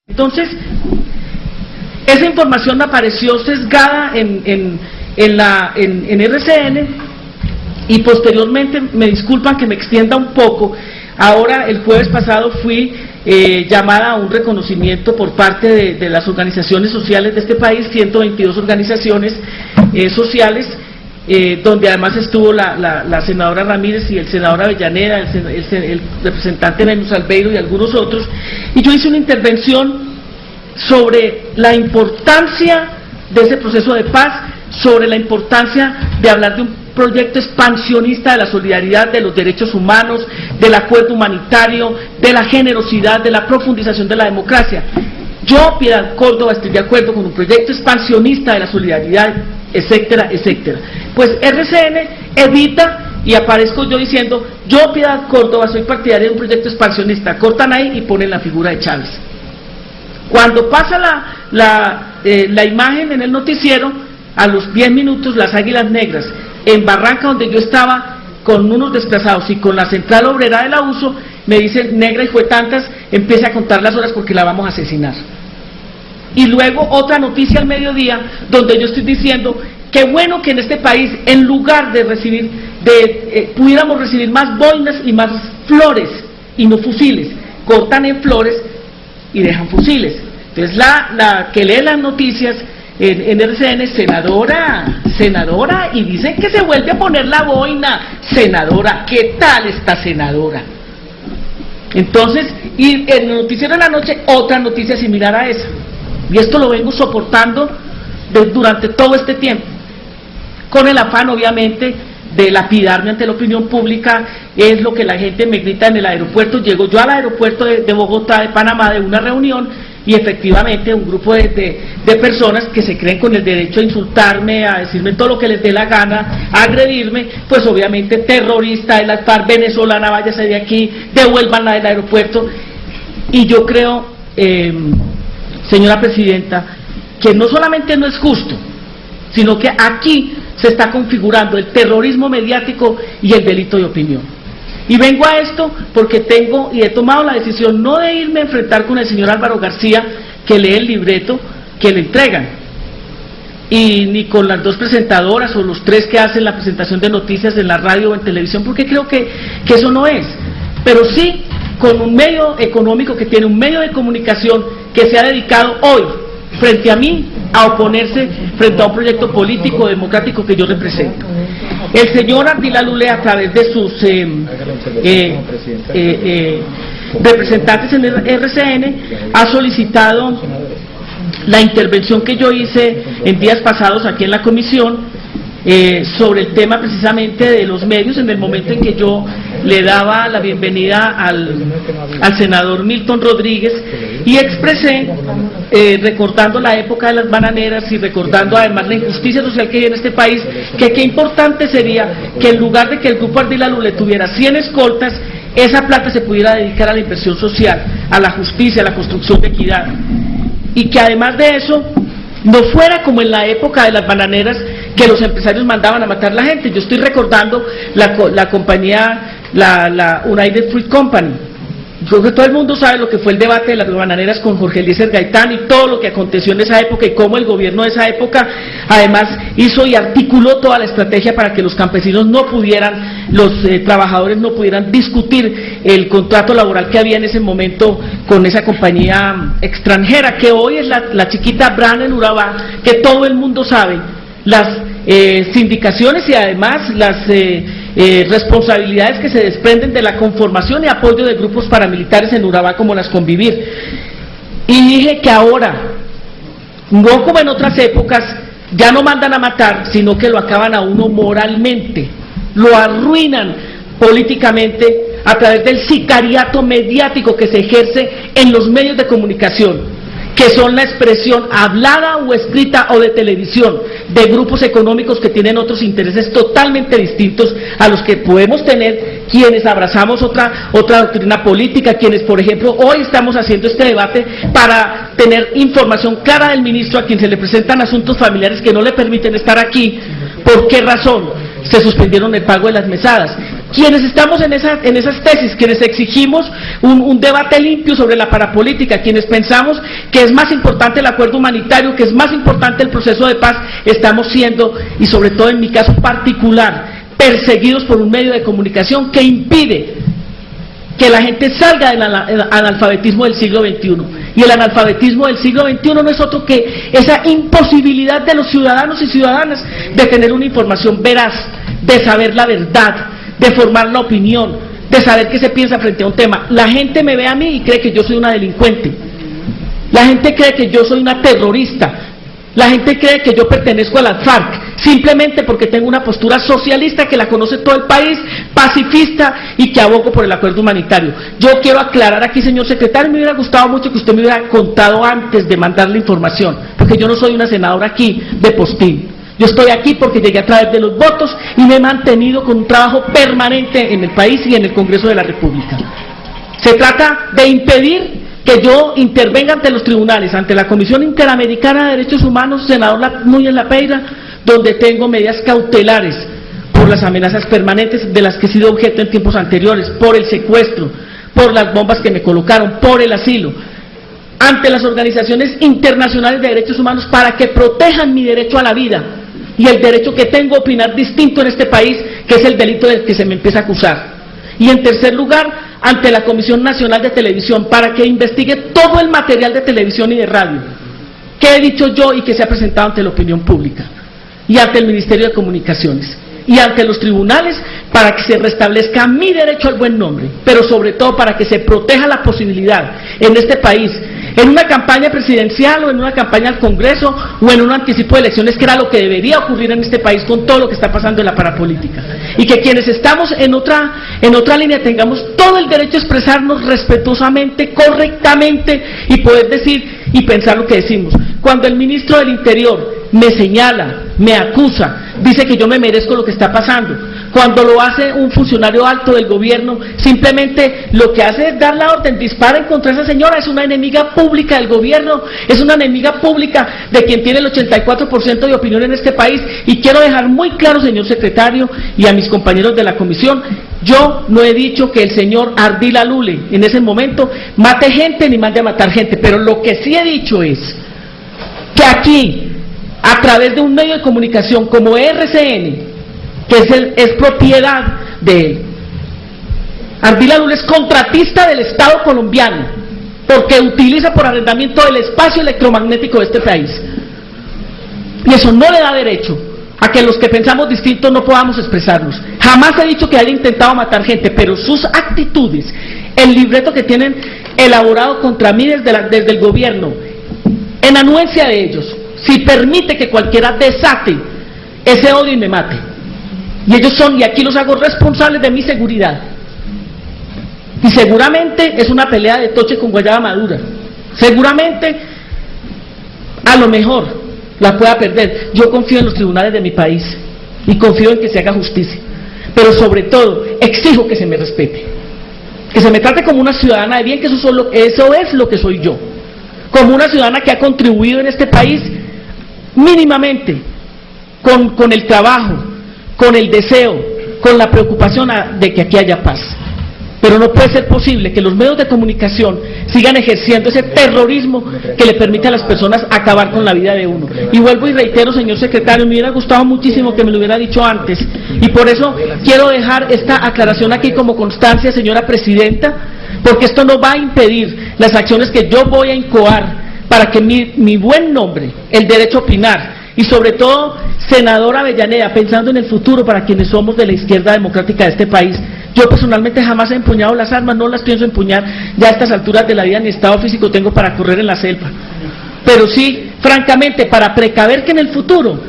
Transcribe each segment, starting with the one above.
Entonces, esa información me apareció sesgada en RCN, y posteriormente, me disculpan que me extienda un poco, ahora el jueves pasado fui llamada a un reconocimiento por parte de las organizaciones sociales de este país, 122 organizaciones sociales, donde además estuvo la senadora Ramírez y el senador Avellaneda, el representante Venus Albeiro y algunos otros, y yo hice una intervención sobre la importancia de ese proceso de paz, sobre la importancia de hablar de un proyecto expansionista de la solidaridad, de los derechos humanos, del acuerdo humanitario, de la generosidad, de la profundización de la democracia. Yo, Piedad Córdoba, estoy de acuerdo con un proyecto expansionista de la solidaridad, etcétera, etcétera. Pues RCN evita, y aparezco yo diciendo, yo, Piedad Córdoba, soy partidaria de un proyecto expansionista. Cortan ahí y ponen la figura de Chávez. Cuando pasa la imagen en el noticiero, a los 10 minutos, las Águilas Negras, en Barranca, donde yo estaba con unos desplazados y con la Central Obrera de la USO, me dicen, negra y fue tantas, empiece a contar las horas porque la vamos a asesinar. Y luego otra noticia al mediodía, donde yo estoy diciendo, qué bueno que en este país, en lugar de recibir, pudiéramos recibir más boinas y más flores, y no fusiles. Cortan en flores y dejan fusiles. Entonces la que lee las noticias en RCN, senadora, y dicen que se vuelve a poner la boina, senadora, ¿qué tal esta senadora? Entonces, y en el noticiero de la noche, otra noticia similar a esa, y esto lo vengo soportando durante todo este tiempo, con el afán obviamente de lapidarme ante la opinión pública. Es lo que la gente me grita en el aeropuerto. Llego yo al aeropuerto de Bogotá, de Panamá, de una reunión, y efectivamente un grupo de personas que se creen con el derecho a insultarme, a decirme todo lo que les dé la gana, a agredirme, pues obviamente terrorista de la FARC venezolana, váyase de aquí, devuélvanla del aeropuerto. Y yo creo, señora Presidenta, que no solamente no es justo, sino que aquí se está configurando el terrorismo mediático y el delito de opinión. Y vengo a esto porque he tomado la decisión no de irme a enfrentar con el señor Álvaro García, que lee el libreto que le entregan, y ni con las dos presentadoras o los tres que hacen la presentación de noticias en la radio o en televisión, porque creo que eso no es, pero sí con un medio económico que tiene un medio de comunicación que se ha dedicado hoy, frente a mí, a oponerse frente a un proyecto político democrático que yo represento. El señor Ardila Lule, a través de sus representantes en RCN, ha solicitado la intervención que yo hice en días pasados aquí en la comisión, sobre el tema precisamente de los medios, en el momento en que yo le daba la bienvenida al senador Milton Rodríguez, y expresé, recordando la época de las bananeras y recordando además la injusticia social que hay en este país, que qué importante sería que en lugar de que el grupo Ardila Lule tuviera 100 escoltas, esa plata se pudiera dedicar a la inversión social, a la justicia, a la construcción de equidad, y que además de eso no fuera como en la época de las bananeras, que los empresarios mandaban a matar a la gente. Yo estoy recordando la compañía, la United Fruit Company. Yo creo que todo el mundo sabe lo que fue el debate de las bananeras con Jorge Eliezer Gaitán y todo lo que aconteció en esa época, y cómo el gobierno de esa época además hizo y articuló toda la estrategia para que los campesinos no pudieran, los trabajadores no pudieran discutir el contrato laboral que había en ese momento con esa compañía extranjera, que hoy es la chiquita Bran en Urabá, que todo el mundo sabe las sindicaciones y además las responsabilidades que se desprenden de la conformación y apoyo de grupos paramilitares en Urabá, como las Convivir. Y dije que ahora, no como en otras épocas, ya no mandan a matar, sino que lo acaban a uno moralmente, lo arruinan políticamente a través del sicariato mediático que se ejerce en los medios de comunicación, que son la expresión hablada o escrita o de televisión de grupos económicos que tienen otros intereses totalmente distintos a los que podemos tener quienes abrazamos otra doctrina política, quienes por ejemplo hoy estamos haciendo este debate para tener información clara del ministro, a quien se le presentan asuntos familiares que no le permiten estar aquí. ¿Por qué razón se suspendieron el pago de las mesadas? quienes estamos en esas tesis, quienes exigimos un debate limpio sobre la parapolítica, quienes pensamos que es más importante el acuerdo humanitario, que es más importante el proceso de paz, estamos siendo, y sobre todo en mi caso particular, perseguidos por un medio de comunicación que impide que la gente salga del analfabetismo del siglo XXI. Y el analfabetismo del siglo XXI no es otro que esa imposibilidad de los ciudadanos y ciudadanas de tener una información veraz, de saber la verdad, de formar la opinión, de saber qué se piensa frente a un tema. La gente me ve a mí y cree que yo soy una delincuente. La gente cree que yo soy una terrorista. La gente cree que yo pertenezco a las FARC, simplemente porque tengo una postura socialista que la conoce todo el país, pacifista y que abogo por el acuerdo humanitario. Yo quiero aclarar aquí, señor secretario, me hubiera gustado mucho que usted me hubiera contado antes de mandar la información, porque yo no soy una senadora aquí de postín. Yo estoy aquí porque llegué a través de los votos y me he mantenido con un trabajo permanente en el país y en el Congreso de la República. Se trata de impedir que yo intervenga ante los tribunales, ante la Comisión Interamericana de Derechos Humanos, senador Núñez Lapeira, donde tengo medidas cautelares por las amenazas permanentes de las que he sido objeto en tiempos anteriores, por el secuestro, por las bombas que me colocaron, por el asilo, ante las organizaciones internacionales de derechos humanos para que protejan mi derecho a la vida y el derecho que tengo a opinar distinto en este país, que es el delito del que se me empieza a acusar. Y en tercer lugar, ante la Comisión Nacional de Televisión, para que investigue todo el material de televisión y de radio que he dicho yo y que se ha presentado ante la opinión pública, y ante el Ministerio de Comunicaciones, y ante los tribunales, para que se restablezca mi derecho al buen nombre, pero sobre todo para que se proteja la posibilidad en este país, en una campaña presidencial o en una campaña al Congreso o en un anticipo de elecciones, que era lo que debería ocurrir en este país con todo lo que está pasando en la parapolítica, y que quienes estamos en otra línea tengamos todo el derecho a expresarnos respetuosamente, correctamente, y poder decir y pensar lo que decimos. Cuando el ministro del Interior me señala, me acusa, dice que yo me merezco lo que está pasando, cuando lo hace un funcionario alto del gobierno, simplemente lo que hace es dar la orden, disparen contra esa señora, es una enemiga pública del gobierno, es una enemiga pública de quien tiene el 84% de opinión en este país. Y quiero dejar muy claro, señor secretario, y a mis compañeros de la comisión, yo no he dicho que el señor Ardila Lule en ese momento mate gente ni mande a matar gente, pero lo que sí he dicho es que aquí, a través de un medio de comunicación como RCN, que es propiedad de él, Ardila Lule es contratista del Estado colombiano, porque utiliza por arrendamiento el espacio electromagnético de este país, y eso no le da derecho a que los que pensamos distinto no podamos expresarnos. Jamás he dicho que haya intentado matar gente, pero sus actitudes, el libreto que tienen elaborado contra mí desde el gobierno, en anuencia de ellos, si permite que cualquiera desate ese odio y me mate. Y ellos son, y aquí los hago responsables de mi seguridad. Y seguramente es una pelea de toche con guayaba madura. Seguramente, a lo mejor, la pueda perder. Yo confío en los tribunales de mi país y confío en que se haga justicia. Pero sobre todo, exijo que se me respete. Que se me trate como una ciudadana de bien, que eso es lo que soy yo. Como una ciudadana que ha contribuido en este país mínimamente con el trabajo, con el deseo, con la preocupación de que aquí haya paz. Pero no puede ser posible que los medios de comunicación sigan ejerciendo ese terrorismo que le permite a las personas acabar con la vida de uno. Y vuelvo y reitero, señor secretario, me hubiera gustado muchísimo que me lo hubiera dicho antes, y por eso quiero dejar esta aclaración aquí como constancia, señora presidenta, porque esto no va a impedir las acciones que yo voy a incoar para que mi buen nombre, el derecho a opinar, y sobre todo, senadora Avellaneda, pensando en el futuro para quienes somos de la izquierda democrática de este país, yo personalmente jamás he empuñado las armas, no las pienso empuñar, ya a estas alturas de la vida ni estado físico tengo para correr en la selva, pero sí, francamente, para precaver que en el futuro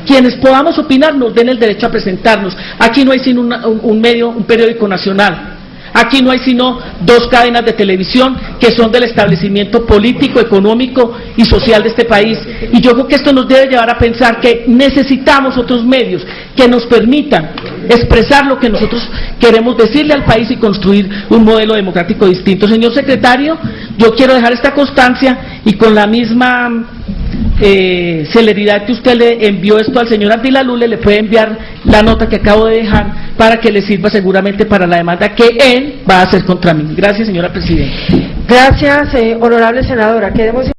quienes podamos opinar nos den el derecho a presentarnos. Aquí no hay sino un periódico nacional. Aquí no hay sino 2 cadenas de televisión que son del establecimiento político, económico y social de este país. Y yo creo que esto nos debe llevar a pensar que necesitamos otros medios que nos permitan expresar lo que nosotros queremos decirle al país y construir un modelo democrático distinto. Señor secretario, yo quiero dejar esta constancia y con la misma celeridad que usted le envió esto al señor Abdilalule, le puede enviar la nota que acabo de dejar para que le sirva seguramente para la demanda que él va a hacer contra mí. Gracias, señora presidenta. Gracias, honorable senadora. Queremos